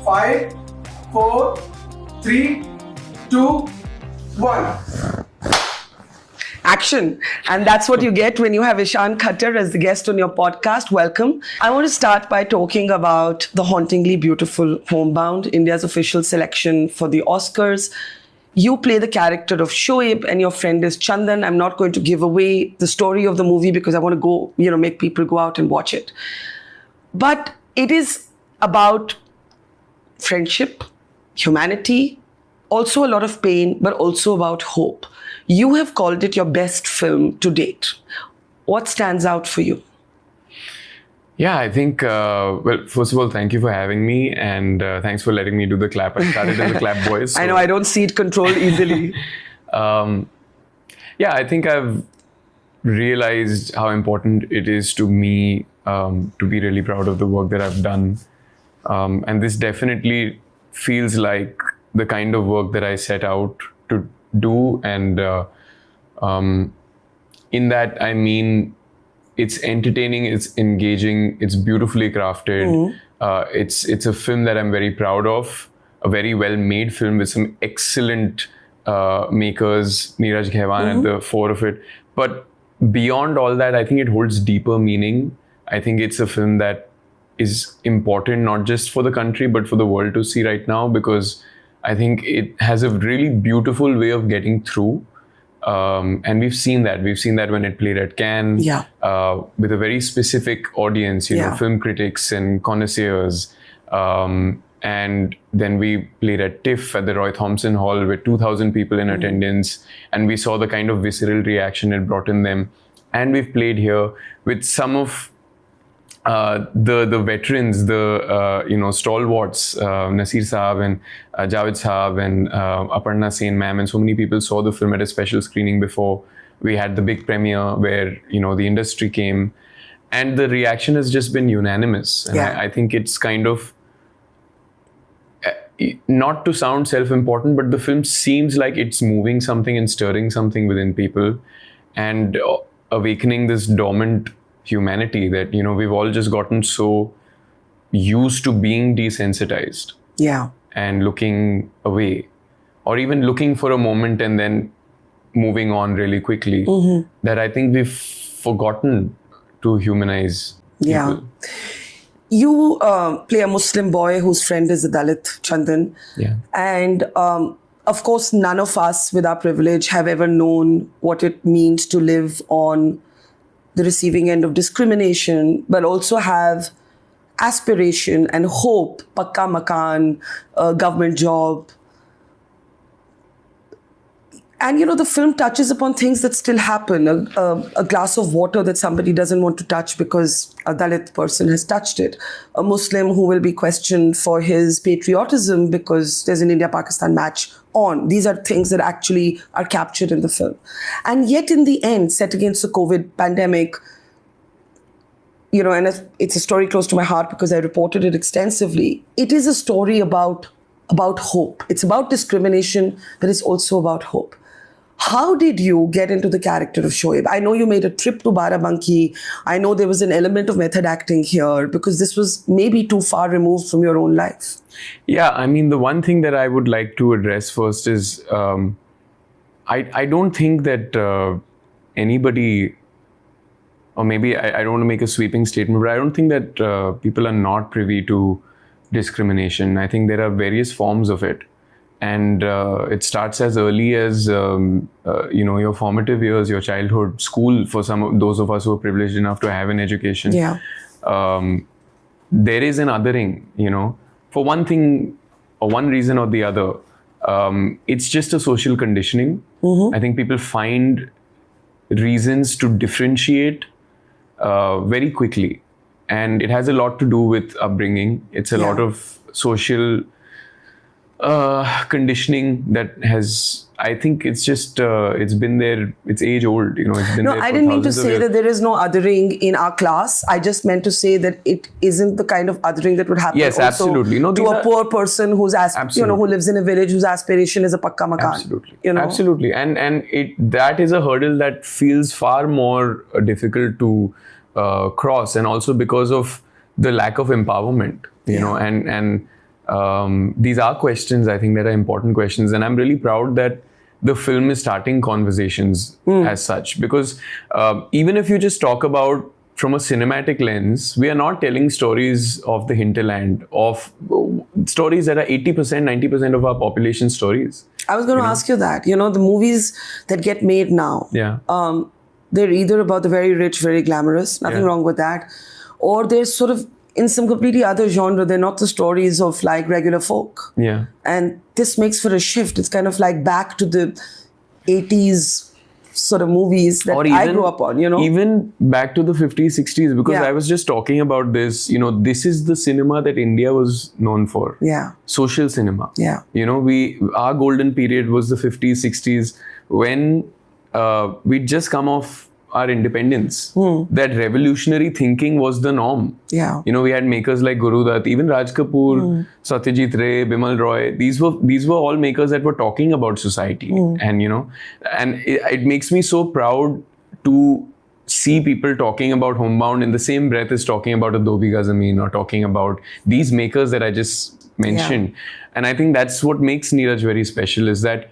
5, 4, 3, 2, 1. Action. And that's what you get when you have Ishaan Khatter as the guest on your podcast. Welcome. I want to start by talking about the hauntingly beautiful Homebound, India's official selection for the Oscars. You play the character of Shoaib and your friend is Chandan. I'm not going to give away the story of the movie because I want to go, make people go out and watch it. But it is about friendship, humanity, also a lot of pain, but also about hope. You have called it your best film to date. What stands out for you? Yeah, I think, first of all, thank you for having me and thanks for letting me do the clap. I started in the clap voice. So. I know, I don't see it controlled easily. Yeah, I think I've realized how important it is to me to be really proud of the work that I've done. And this definitely feels like the kind of work that I set out to do, and in that I mean it's entertaining, it's engaging, it's beautifully crafted. It's a film that I'm very proud of, a very well made film with some excellent makers, Neeraj Ghaiwan at the fore of it. But beyond all that, I think it holds deeper meaning. I think it's a film that is important not just for the country but for the world to see right now, because I think it has a really beautiful way of getting through. And we've seen that. We've seen that when it played at Cannes with a very specific audience, film critics and connoisseurs. And then we played at TIFF at the Roy Thompson Hall with 2,000 people in attendance. And we saw the kind of visceral reaction it brought in them. And we've played here with some of the veterans, the stalwarts, Nasir Saab and Javed Saab and Aparna Sen ma'am, and so many people saw the film at a special screening before we had the big premiere where the industry came, and the reaction has just been unanimous. And I think it's kind of not to sound self-important, but the film seems like it's moving something and stirring something within people and awakening this dormant humanity that we've all just gotten so used to being desensitized and looking away, or even looking for a moment and then moving on really quickly, that I think we've forgotten to humanize people. You play a Muslim boy whose friend is a Dalit, Chandan. And of course none of us with our privilege have ever known what it means to live on the receiving end of discrimination, but also have aspiration and hope, pakka makan, a government job. And the film touches upon things that still happen. A glass of water that somebody doesn't want to touch because a Dalit person has touched it. A Muslim who will be questioned for his patriotism because there's an India-Pakistan match on. These are things that actually are captured in the film. And yet in the end, set against the COVID pandemic, and it's a story close to my heart because I reported it extensively. It is a story about hope. It's about discrimination, but it's also about hope. How did you get into the character of Shoaib? I know you made a trip to Barabanki. I know there was an element of method acting here because this was maybe too far removed from your own life. Yeah, I mean, the one thing that I would like to address first is I don't think that anybody, or maybe I don't want to make a sweeping statement, but I don't think that people are not privy to discrimination. I think there are various forms of it. And it starts as early as, your formative years, your childhood, school, for some of those of us who are privileged enough to have an education. There is an othering, for one thing or one reason or the other. It's just a social conditioning. I think people find reasons to differentiate very quickly. And it has a lot to do with upbringing. It's a lot of social conditioning that has, I think it's just, it's been there, it's age old, it's been there for I didn't mean to thousands of say years. that there is no othering in our class. I just meant to say that it isn't the kind of othering that would happen Yes, also absolutely. to a poor person who's, who lives in a village whose aspiration is a pakka makan. Absolutely. Absolutely. And that is a hurdle that feels far more difficult to cross, and also because of the lack of empowerment, you know, and These are questions, I think, that are important questions. And I'm really proud that the film is starting conversations as such. Because even if you just talk about from a cinematic lens, we are not telling stories of the hinterland, of stories that are 80%, 90% of our population stories. I was going to ask you that. The movies that get made now, Yeah. they're either about the very rich, very glamorous, nothing wrong with that, or they're sort of in some completely other genre. They're not the stories of like regular folk. Yeah. And this makes for a shift. It's kind of like back to the 80s sort of movies that I grew up on, Even back to the 50s, 60s, because Yeah. I was just talking about this, this is the cinema that India was known for. Yeah. Social cinema. Yeah. Our golden period was the 50s, 60s, when we'd just come off our independence. That revolutionary thinking was the norm. Yeah. We had makers like Guru Dutt, even Raj Kapoor, Satyajit Ray, Bimal Roy. These were all makers that were talking about society. And and it makes me so proud to see people talking about Homebound in the same breath as talking about a Do Bigha Zameen or talking about these makers that I just mentioned. And I think that's what makes Neeraj very special, is that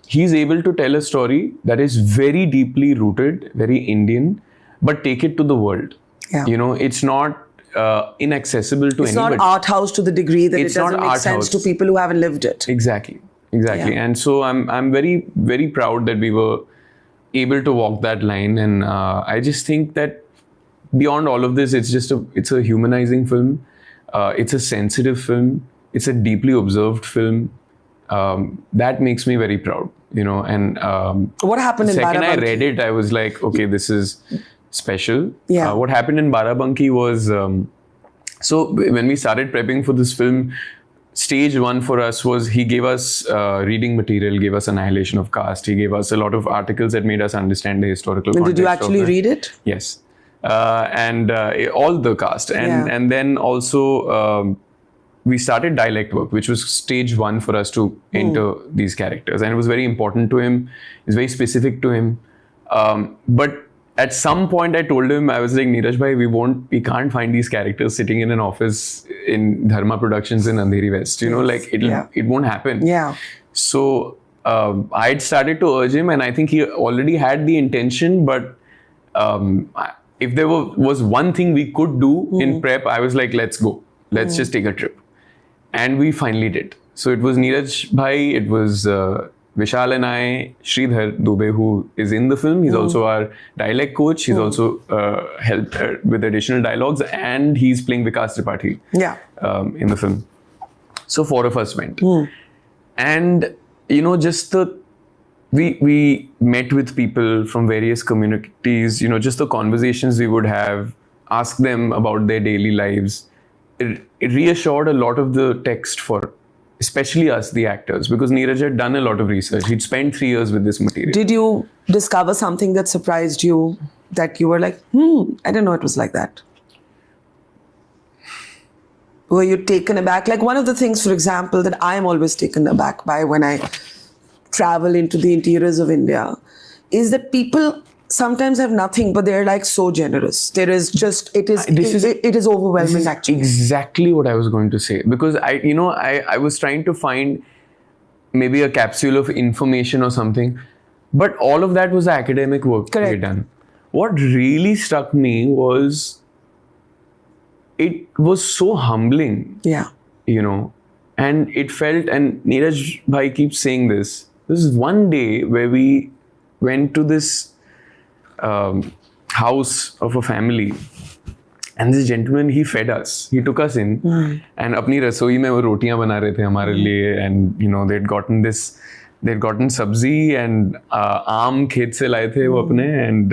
he's able to tell a story that is very deeply rooted, very Indian, but take it to the world. Yeah. It's not inaccessible to It's anybody. not art house to the degree that It's it doesn't not make art sense house. to people who haven't lived it. Exactly. Yeah. And so I'm very, very proud that we were able to walk that line. And I just think that beyond all of this, it's a humanizing film. It's a sensitive film. It's a deeply observed film. That makes me very proud, and What happened in the second I Barabanki? read it, I was like, okay, this is special. Yeah. What happened in Barabanki was, so when we started prepping for this film, stage one for us was he gave us reading material, gave us Annihilation of Caste. He gave us a lot of articles that made us understand the historical And context. did you actually of it. read it? Yes. And all the cast. And then also we started dialect work, which was stage one for us to enter these characters. And it was very important to him. It's very specific to him. But at some point I told him, I was like, Neeraj bhai, we can't find these characters sitting in an office in Dharma Productions in Andheri West. It won't happen. Yeah. So I'd started to urge him, and I think he already had the intention, but if there was one thing we could do in prep, I was like, let's go. Let's just take a trip. And we finally did. So it was Neeraj bhai, it was Vishal and I, Sridhar Dubey, who is in the film. He's also our dialect coach. He's also helped with additional dialogues, and he's playing Vikas Tripathi in the film. So 4 of us went. And, we met with people from various communities, just the conversations we would have, ask them about their daily lives. It reassured a lot of the text for especially us, the actors, because Neeraj had done a lot of research. He'd spent 3 years with this material. Did you discover something that surprised you, that you were like, I didn't know it was like that? Were you taken aback? Like one of the things, for example, that I'm always taken aback by when I travel into the interiors of India is that people sometimes have nothing, but they're like so generous. There is just, it is overwhelming actually. Exactly what I was going to say, because I was trying to find maybe a capsule of information or something, but all of that was academic work we had done. What really struck me was it was so humbling. Yeah. And it felt, and Neeraj bhai keeps saying this is one day where we went to this house of a family, and this gentleman, he fed us, he took us in, and apni rasoi mein wo rotiyan bana rahe the hamare liye, and they'd gotten sabzi and aam khet se laye the wo apne, and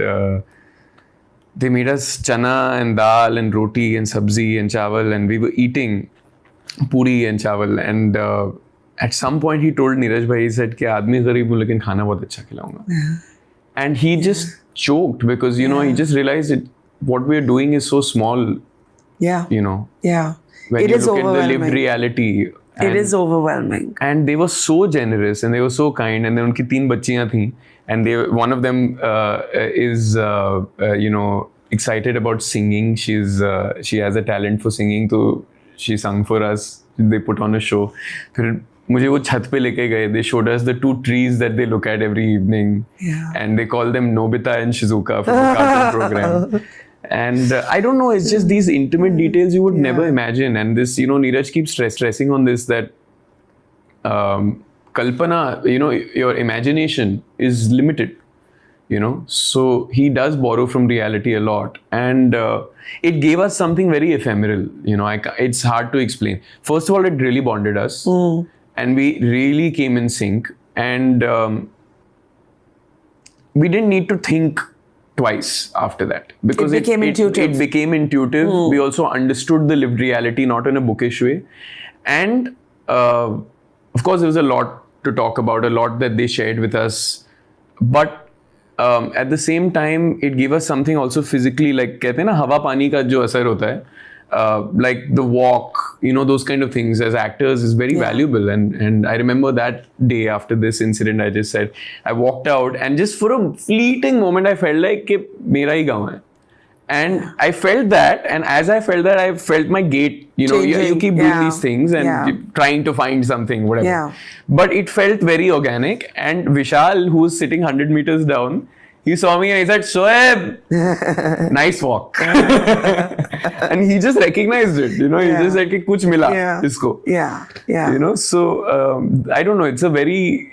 they made us chana and dal and roti and sabzi and chawal, and we were eating puri and chawal, and at some point he told Neeraj bhai, he said ki aadmi gareeb hu lekin khana bahut acha khilaunga. And he just choked because he just realized what we're doing is so small. Yeah. Yeah. When it you is look at the overwhelming. lived reality. It is overwhelming. And they were so generous and they were so kind, and then unki 3 bachchiyan thi, and one of them is excited about singing. She has a talent for singing, so she sung for us. They put on a show. फिर मुझे वो छत पे लेके गए. They showed us the 2 trees that they look at every evening, and they call them Nobita and Shizuka from the cartoon program. And I don't know, it's just these intimate details you would never imagine. And this, Neeraj keeps stressing on this, that kalpana, your imagination is limited. So he does borrow from reality a lot, and it gave us something very ephemeral. It's hard to explain. First of all, it really bonded us, and we really came in sync, and we didn't need to think twice after that, because it became intuitive. It became intuitive. We also understood the lived reality, not in a bookish way, and of course there was a lot to talk about, a lot that they shared with us, but at the same time, it gave us something also physically, like कहते हैं ना हवा पानी का जो असर होता है, like the walk, those kind of things as actors is very valuable. And I remember that day after this incident, I just said, I walked out, and just for a fleeting moment, I felt like कि मेरा ही गाँव है. And I felt that, and as I felt that, I felt my gait, you keep doing these things and trying to find something, whatever. Yeah. But it felt very organic, and Vishal, who was sitting 100 meters down, he saw me and he said, Shoaib, nice walk. And he just recognized it, he just said, कि कुछ मिला इसको. So I don't know, it's a very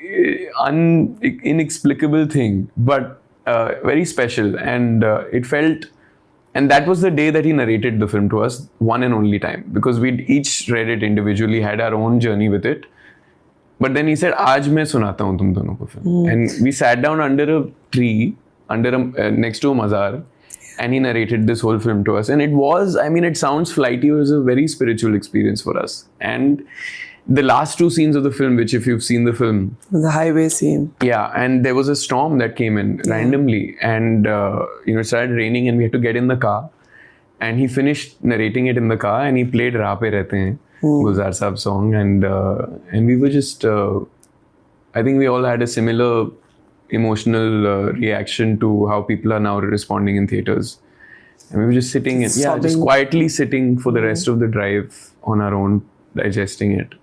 inexplicable thing, but very special, and it felt. And that was the day that he narrated the film to us, one and only time, because we'd each read it individually, had our own journey with it. But then he said, "Aaj main sunata hu tum dono ko film." And we sat down under a tree, next to a mazar, and he narrated this whole film to us. And it was, it sounds flighty, it was a very spiritual experience for us. And the last 2 scenes of the film, which if you've seen the film, the highway scene, and there was a storm that came in randomly, and it started raining, and we had to get in the car, and he finished narrating it in the car, and he played Raah Pe Rehte Hain, Gulzar Saab song, and we were just I think we all had a similar emotional reaction to how people are now responding in theaters, and we were just sitting just quietly sitting for the rest of the drive on our own, digesting it.